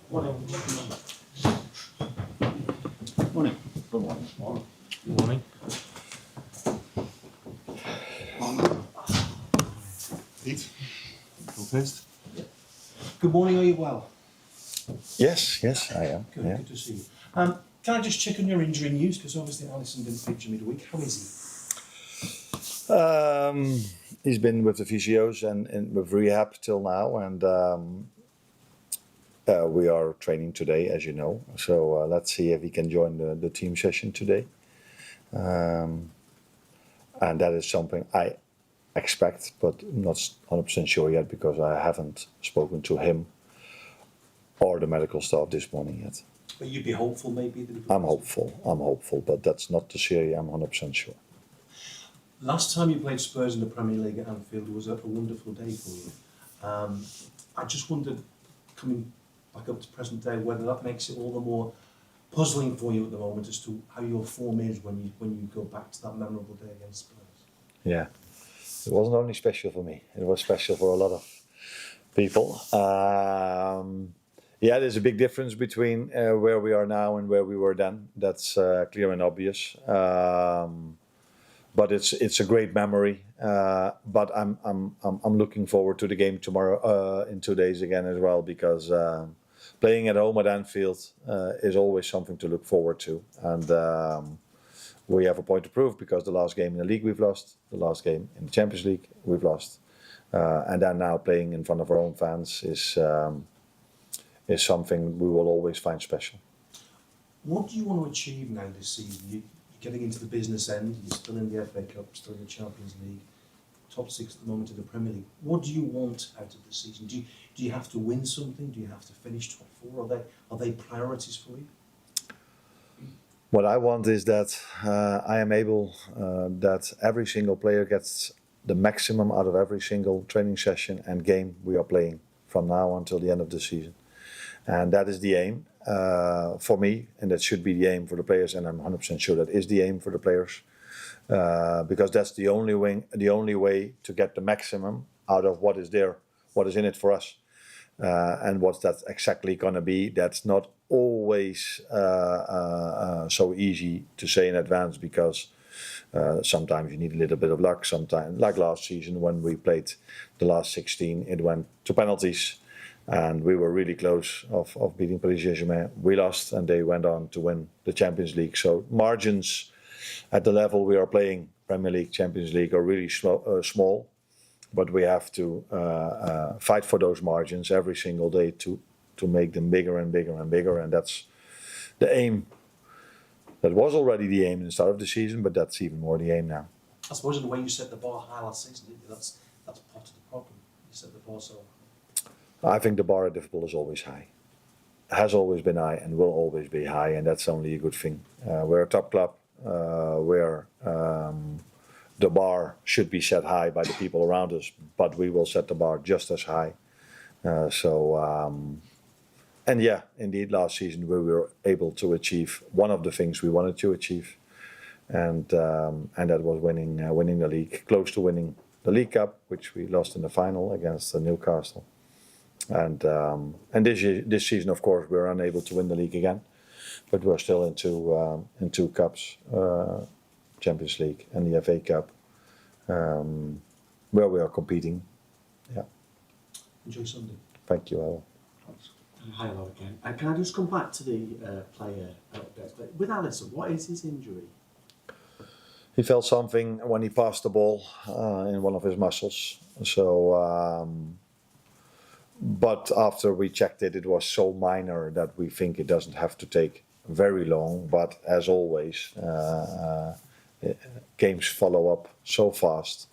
Morning. Morning. Good morning. Morning. Good morning. Pete? Go first. Good morning, are you well? Yes, I am. Good, Yeah. good to see you. Can I just check on your injury news? Because obviously Alisson didn't feature midweek. How is He's been with the physios and with rehab till now, and we are training today, as you know. So let's see if he can join the team session today. And that is something I expect, but not 100% sure yet because I haven't spoken to him or the medical staff this morning yet. But you'd be hopeful maybe? That I'm hopeful, but that's not to say I'm 100% sure. Last time you played Spurs in the Premier League at Anfield was a wonderful day for you. I just wondered, coming back up to present day, whether that makes it all the more puzzling for you at the moment as to how your form is when you go back to that memorable day against Spurs. Yeah, it wasn't only special for me; it was special for a lot of people. Yeah, there's a big difference between where we are now and where we were then. That's clear and obvious. But it's a great memory. But I'm looking forward to the game tomorrow in 2 days again as well, because playing at home at Anfield is always something to look forward to. And we have a point to prove, because the last game in the league we've lost, the last game in the Champions League we've lost, and then now playing in front of our own fans is something we will always find special. What do you want to achieve now this season? You're getting into the business end, you're still in the FA Cup, still in the Champions League, top six at the moment in the Premier League. What do you want out of this season? Do you have to win something? Do you have to finish top four? Are they priorities for you? What I want is that I am able, that every single player gets the maximum out of every single training session and game we are playing from now until the end of the season. And that is the aim for me, and that should be the aim for the players, and I'm 100% sure that is the aim for the players, because that's the only way to get the maximum out of what is there, what is in it for us. And what's that exactly going to be, that's not always so easy to say in advance, because sometimes you need a little bit of luck. Sometimes, like last season when we played the last 16, it went to penalties. And we were really close of beating Paris Saint-Germain. We lost, and they went on to win the Champions League. So margins at the level we are playing, Premier League, Champions League, are really small. But we have to fight for those margins every single day to make them bigger and bigger and bigger. And that's the aim. That was already the aim in the start of the season, but that's even more the aim now. I suppose in the way you set the bar high last season, didn't you? That's part of the problem. You set the bar so high. I think the bar at Liverpool is always high. Has always been high and will always be high, and that's only a good thing. We're a top club where the bar should be set high by the people around us, but we will set the bar just as high. And yeah, indeed, last season we were able to achieve one of the things we wanted to achieve, and that was winning the league, close to winning the League Cup, which we lost in the final against Newcastle. And this season, of course, we were unable to win the league again, but we're still in two cups, Champions League and the FA Cup, where we are competing. Yeah. Enjoy Sunday. Thank you, Al. Hi, hello again. Can I just come back to the player updates? With Alisson, what is his injury? He felt something when he passed the ball in one of his muscles. So. But after we checked it, it was so minor that we think it doesn't have to take very long. But as always, games follow up so fast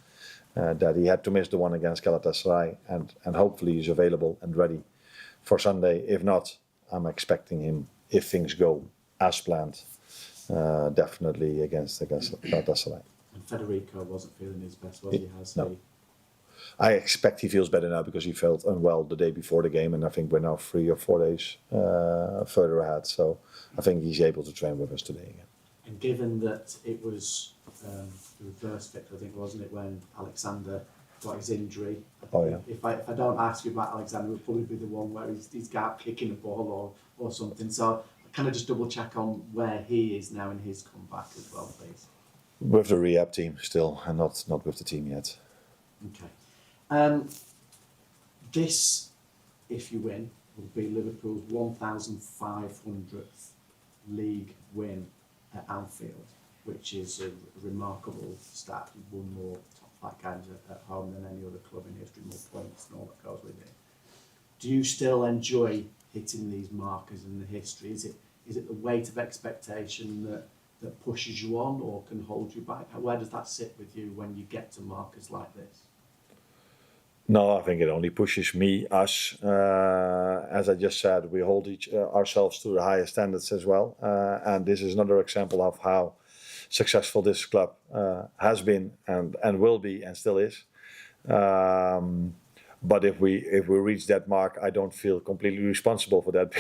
that he had to miss the one against Galatasaray, and hopefully he's available and ready for Sunday. If not, I'm expecting him, if things go as planned, definitely against Galatasaray. And Federico wasn't feeling his best, was he? No. I expect he feels better now, because he felt unwell the day before the game, and I think we're now 3 or 4 days further ahead. So I think he's able to train with us today again. And given that it was the reverse fixture, I think, wasn't it, when Alexander got his injury. Oh, yeah. If I don't ask you about Alexander, it'll probably be the one where he's out kicking a ball or something. So kind of just double check on where he is now in his comeback as well, please. With the rehab team still, and not with the team yet. Okay. This, if you win, will be Liverpool's 1,500th league win at Anfield, which is a remarkable stat. You've won more top flight games at home than any other club in history, more points and all that goes with it. Do you still enjoy hitting these markers in the history? Is it the weight of expectation that pushes you on or can hold you back? Where does that sit with you when you get to markers like this? No, I think it only pushes us. As I just said, we hold ourselves to the highest standards as well. And this is another example of how successful this club has been and will be and still is. But if we reach that mark, I don't feel completely responsible for that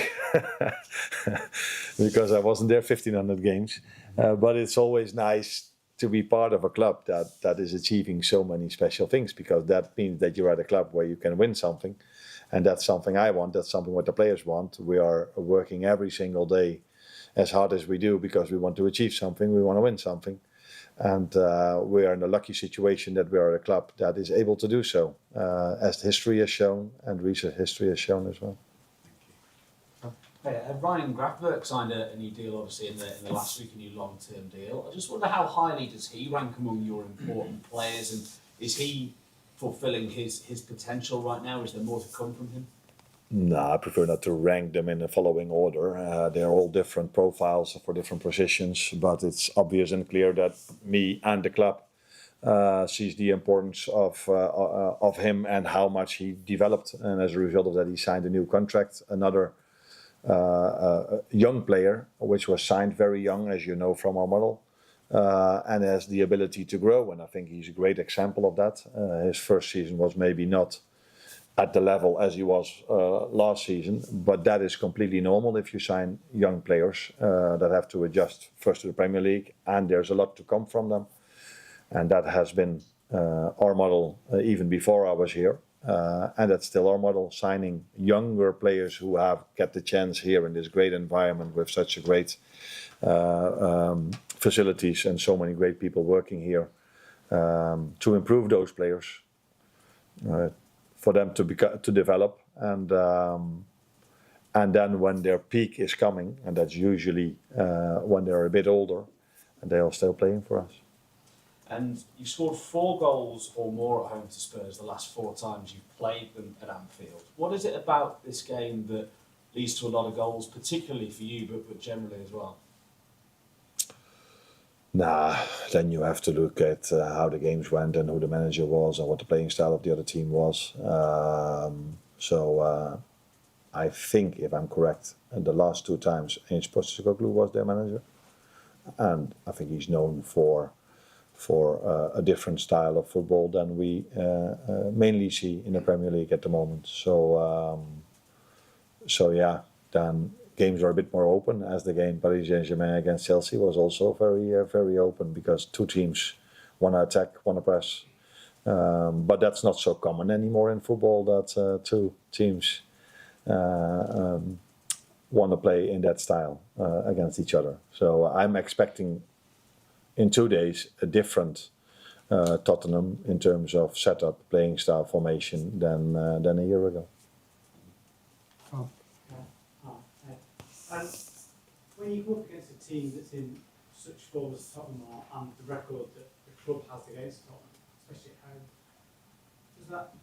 because I wasn't there 1,500 games. But it's always nice to be part of a club that is achieving so many special things, because that means that you're at a club where you can win something, and that's something I want. That's something what the players want. We are working every single day as hard as we do because we want to achieve something. We want to win something. And we are in a lucky situation that we are a club that is able to do so, as history has shown and recent history has shown as well. Hey, Ryan Grafberg signed a new deal, obviously, in the last week, a new long-term deal. I just wonder, how highly does he rank among your important players, and is he fulfilling his potential right now? Is there more to come from him? No, I prefer not to rank them in the following order. They're all different profiles for different positions, but it's obvious and clear that me and the club sees the importance of him and how much he developed. And as a result of that, he signed a new contract. Another young player, which was signed very young, as you know from our model, and has the ability to grow. And I think he's a great example of that. His first season was maybe not at the level as he was last season, but that is completely normal if you sign young players that have to adjust first to the Premier League, and there's a lot to come from them. And that has been our model even before I was here. And that's still our model, signing younger players who get the chance here in this great environment with such a great facilities and so many great people working here, to improve those players, for them to develop, and then when their peak is coming, and that's usually when they're a bit older, and they are still playing for us. And you scored 4 goals or more at home to Spurs the last 4 times you've played them at Anfield. What is it about this game that leads to a lot of goals, particularly for you, but generally as well? Then you have to look at how the games went and who the manager was and what the playing style of the other team was. I think, if I'm correct, the last 2 times Ange Postecoglou was their manager, and I think he's known for a different style of football than we mainly see in the Premier League at the moment. Then games are a bit more open, as the game Paris Saint-Germain against Chelsea was also very open, because 2 teams want to attack, want to press. But that's not so common anymore in football, that 2 teams want to play in that style against each other. So I'm expecting in 2 days a different Tottenham in terms of setup, playing style, formation than a year ago. And when you go up against a team that's in such form as Tottenham are, and the record that the club has against Tottenham, especially at home, does that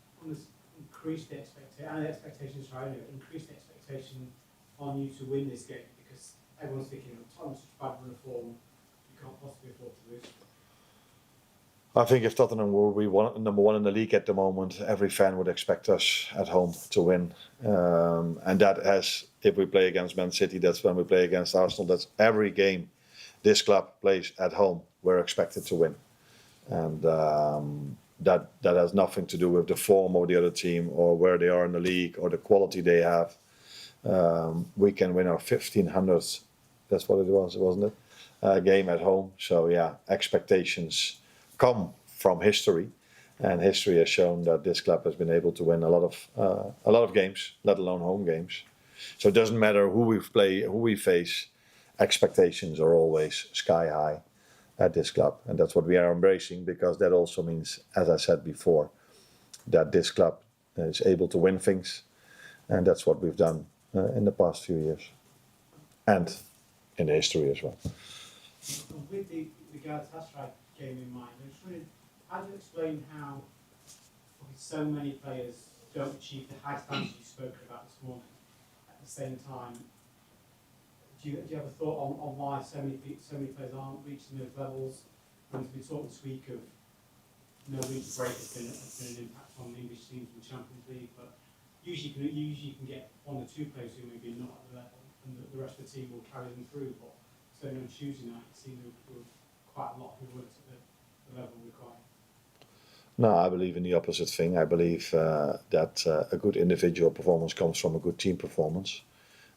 increase the expectation, and the expectations for Tottenham, increase the expectation on you to win this game? Because everyone's thinking, Tottenham's such bad run of form, you can't possibly afford to lose. I think if Tottenham were number 1 in the league at the moment, every fan would expect us at home to win. And that, as if we play against Man City, that's when we play against Arsenal. That's every game this club plays at home, we're expected to win. And that has nothing to do with the form of the other team or where they are in the league or the quality they have. We can win our 1500th, that's what it was, wasn't it? Game at home. So yeah, expectations come from history, And history has shown that this club has been able to win a lot of games, let alone home games. So it doesn't matter who we play, who we face. Expectations are always sky high at this club, and that's what we are embracing, because that also means, as I said before, that this club is able to win things, and that's what we've done in the past few years, and in the history as well. And with the Galatasaray game in mind, I was wondering, how do you explain how so many players don't achieve the high standards you spoke about this morning? At the same time, do you have a thought on why so many players aren't reaching those levels? When we've been talking this week of no winter break has been an impact on the English teams in the Champions League, but usually you can get one or two players who maybe not at the level, and the rest of the team will carry them through. But certainly on Tuesday night, it seemed there were quite a lot who weren't at the level required. No, I believe in the opposite thing. I believe that a good individual performance comes from a good team performance.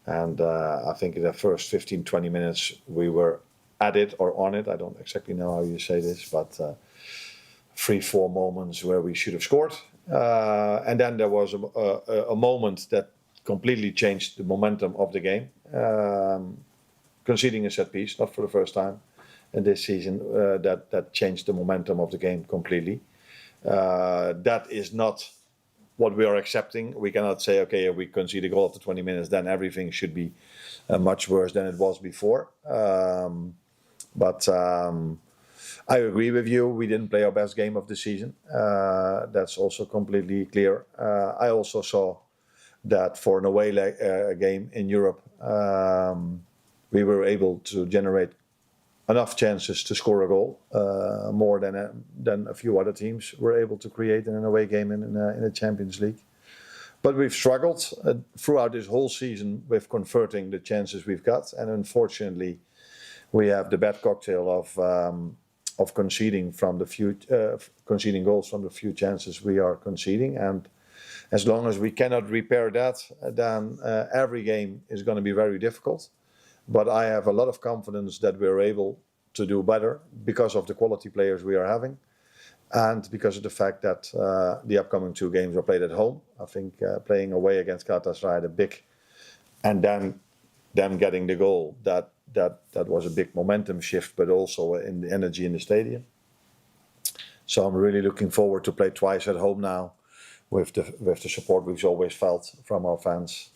And I think in the first 15, 20 minutes, we were at it or on it. I don't exactly know how you say this, but 3-4 moments where we should have scored. And then there was a moment that completely changed the momentum of the game. Conceding a set piece, not for the first time in this season, that changed the momentum of the game completely. That is not what we are accepting. We cannot say, okay, if we concede a goal after 20 minutes, then everything should be much worse than it was before. But I agree with you. We didn't play our best game of the season. That's also completely clear. I also saw that for an away game in Europe, we were able to generate enough chances to score a goal, more than a few other teams were able to create in an away game in the Champions League. But we've struggled throughout this whole season with converting the chances we've got, and unfortunately, we have the bad cocktail of conceding conceding goals from the few chances we are conceding. And as long as we cannot repair that, then every game is going to be very difficult. But I have a lot of confidence that we're able to do better because of the quality players we are having, and because of the fact that the upcoming 2 games are played at home. I think playing away against Galatasaray, and then them getting the goal, that was a big momentum shift, but also in the energy in the stadium. So I'm really looking forward to play twice at home now, with the support we've always felt from our fans.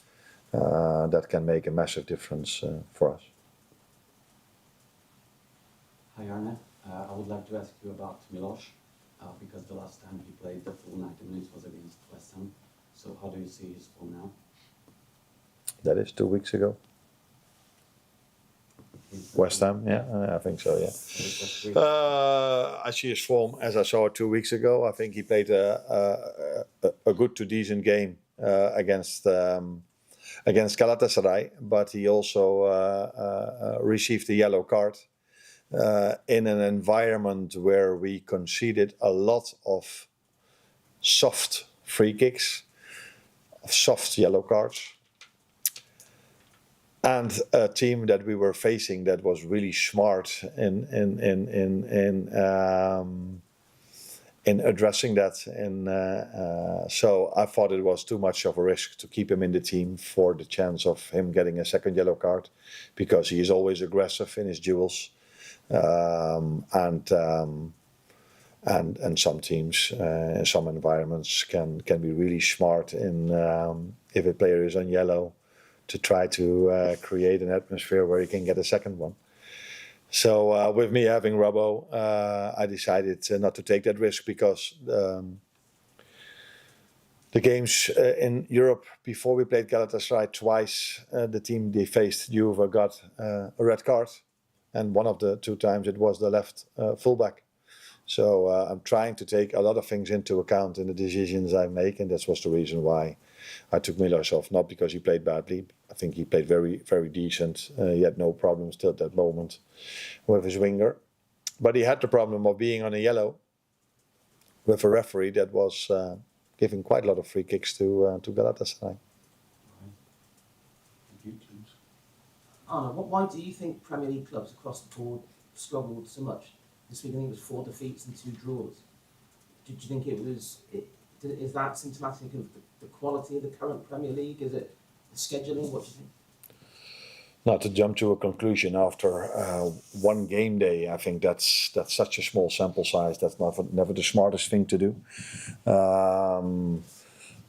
That can make a massive difference for us. Hi Arne, I would like to ask you about Milos, because the last time he played the full 90 minutes was against West Ham. So how do you see his form now? That is 2 weeks ago. West Ham, yeah, I think so, yeah. I see his form as I saw it 2 weeks ago. I think he played a good to decent game against Galatasaray, but he also received a yellow card in an environment where we conceded a lot of soft free kicks, of soft yellow cards, and a team that we were facing that was really smart in addressing that. So I thought it was too much of a risk to keep him in the team for the chance of him getting a second yellow card, because he is always aggressive in his duels. And some teams, in some environments, can be really smart in if a player is on yellow, to try to create an atmosphere where he can get a second one. So with me having Robbo, I decided not to take that risk, because the games in Europe before we played Galatasaray twice, the team they faced, Juve, got a red card, and one of the 2 times it was the left fullback. So I'm trying to take a lot of things into account in the decisions I make, and that was the reason why I took Milos off. Not because he played badly. I think he played very, very decent. He had no problems till that moment with his winger. But he had the problem of being on a yellow with a referee that was giving quite a lot of free kicks to Galatasaray. Arne, why do you think Premier League clubs across the board struggled so much? This week I think it was 4 defeats and 2 draws. Did you think it was? Is that symptomatic of the quality of the current Premier League? Is it the scheduling? What do you think? Not to jump to a conclusion after one game day, I think that's such a small sample size. That's never the smartest thing to do.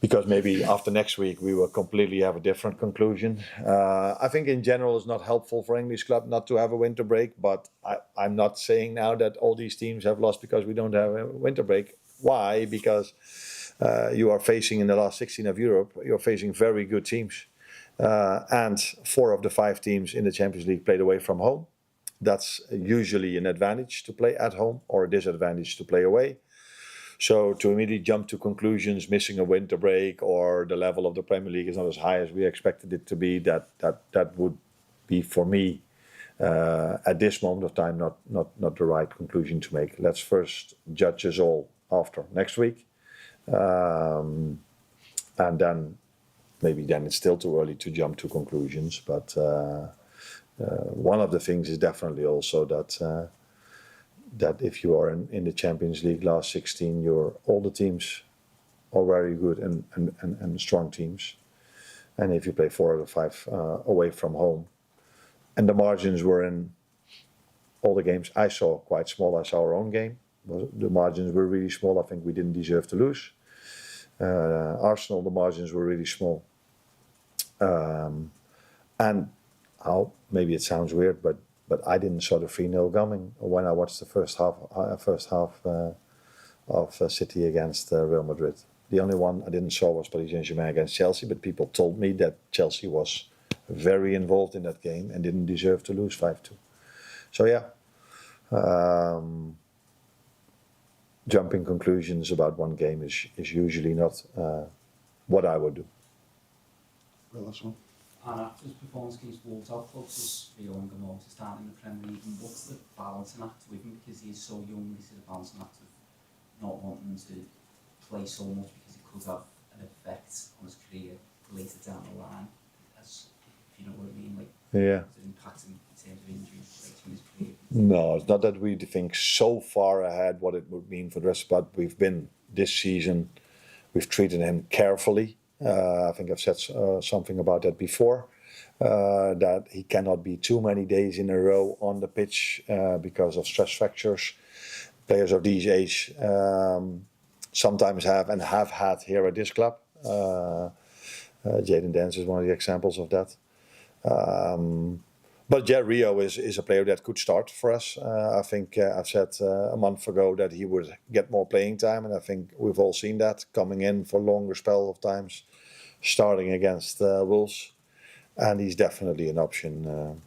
Because maybe after next week we will completely have a different conclusion. I think in general it's not helpful for English club not to have a winter break, but I'm not saying now that all these teams have lost because we don't have a winter break. Why? Because you are facing in the last 16 of Europe, you're facing very good teams. And 4 of the 5 teams in the Champions League played away from home. That's usually an advantage to play at home or a disadvantage to play away. So to immediately jump to conclusions, missing a winter break or the level of the Premier League is not as high as we expected it to be, that would be for me at this moment of time not the right conclusion to make. Let's first judge us all after next week, and then maybe then it's still too early to jump to conclusions. But one of the things is definitely also that if you are in the Champions League last 16, all the teams are very good and strong teams. And if you play 4 out of 5 away from home, and the margins were in all the games I saw quite small. I saw our own game. The margins were really small. I think we didn't deserve to lose. Arsenal, the margins were really small. And maybe it sounds weird, but I didn't saw the 3-0 coming when I watched the first half of City against Real Madrid. The only one I didn't saw was Paris Saint-Germain against Chelsea, but people told me that Chelsea was very involved in that game and didn't deserve to lose 5-2. So yeah, jumping conclusions about one game is usually not what I would do. Well, that's one. And after his performance against Wolves, how close is Rio and Gamot to starting in the Premier League, and what's the balancing act with him, because he's so young? This is a balancing act of not wanting to play so much because it could have an effect on his career later down the line, as, if you know what I mean, like, Yeah. does it impact him in terms of injuries later in his career? No, it's not that we think so far ahead what it would mean for the rest, but we've been this season, we've treated him carefully. I think I've said something about that before, that he cannot be too many days in a row on the pitch because of stress fractures. Players of these age sometimes have had here at this club. Jadon Dance is one of the examples of that. But yeah, Rio is a player that could start for us. I think I've said a month ago that he would get more playing time, and I think we've all seen that coming in for longer spell of times, starting against Wolves, and he's definitely an option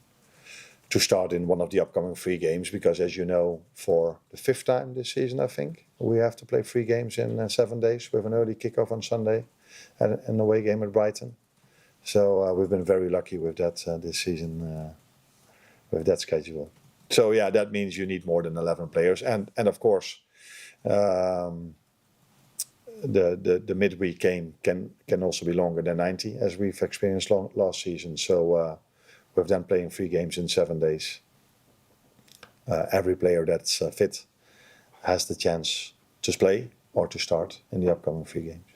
to start in one of the upcoming 3 games, because as you know, for the 5th time this season, I think we have to play 3 games in 7 days with an early kickoff on Sunday and an away game at Brighton. So we've been very lucky with that this season. With that schedule. So yeah, that means you need more than 11 players, and of course the midweek game can also be longer than 90, as we've experienced last season. So with them playing 3 games in 7 days, every player that's fit has the chance to play or to start in the upcoming 3 games.